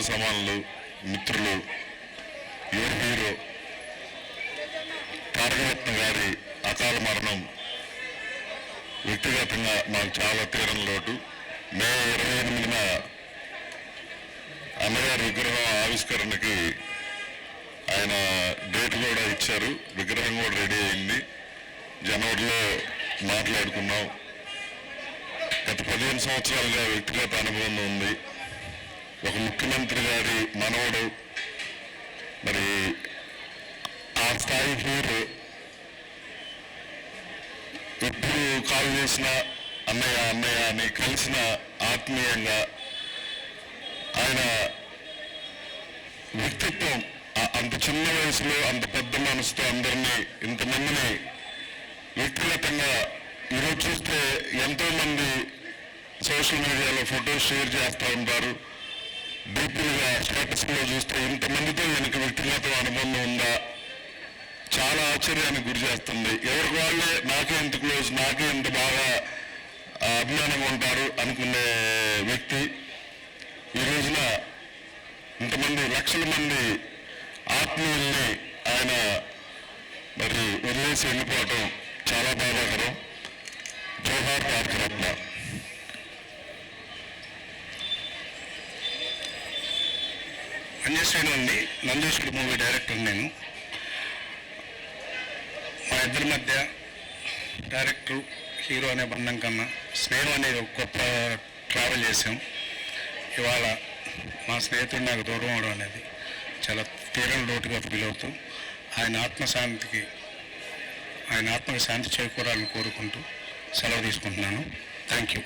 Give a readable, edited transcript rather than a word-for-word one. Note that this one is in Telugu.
సమానులు, మిత్రులు, యువ హీరో తారకరత్న గారి అకాల మరణం వ్యక్తిగతంగా నాకు చాలా తీరం లోటు. మే 28న అన్నగారి విగ్రహం ఆవిష్కరణకి ఆయన డేట్ కూడా ఇచ్చారు. విగ్రహం కూడా రెడీ అయింది. జనవరిలో మాట్లాడుకున్నాం. గత 15 సంవత్సరాలుగా వ్యక్తిగత అనుభవం ఉంది. ఒక ముఖ్యమంత్రి గారి మనవడు, మరి ఆ స్థాయి హీరో ఎప్పుడు కాల్ చేసిన అన్నయ్య అన్నయ్య అని కలిసిన ఆత్మీయంగా ఆయన వ్యక్తిత్వం అంత చిన్న వయసులో అంత పెద్ద మనసుతో అందరినీ ఇంతమందిని వ్యక్తిగతంగా ఈరోజు చూస్తే ఎంతోమంది సోషల్ మీడియాలో ఫొటోస్ షేర్ చేస్తూ ఉంటారు. డీప్గా స్టేటస్లో చూస్తే ఇంతమందితో వెనక వ్యక్తిగత అనుబంధం ఉందా, చాలా ఆశ్చర్యానికి గురి చేస్తుంది. ఎవరికి వాళ్ళే నాకే ఎంత క్లోజ్, నాకే ఎంత బాగా అభిమానంగా ఉంటారు అనుకునే వ్యక్తి ఈ రోజున ఇంతమంది లక్షల మంది ఆత్మీయుల్ని ఆయన మరి వదిలేసి వెళ్ళిపోవటం చాలా బాధాకరం. జోహార్ తారకరత్న. అంజశ్రేణి అండి, నందీశ్వరుడు మూవీ డైరెక్టర్ నేను. మా ఇద్దరి మధ్య డైరెక్టర్ హీరో అనే బంధం కన్నా స్నేహం అనేది ఒక గొప్ప ట్రావెల్ చేసాం. ఇవాళ మా స్నేహితుడు నాకు దూరం అవడం అనేది చాలా తీరని లోటుగా ఫీల్ అవుతూ ఆయన ఆత్మకి శాంతి చేకూరాలని కోరుకుంటూ సెలవు తీసుకుంటున్నాను. Thank you.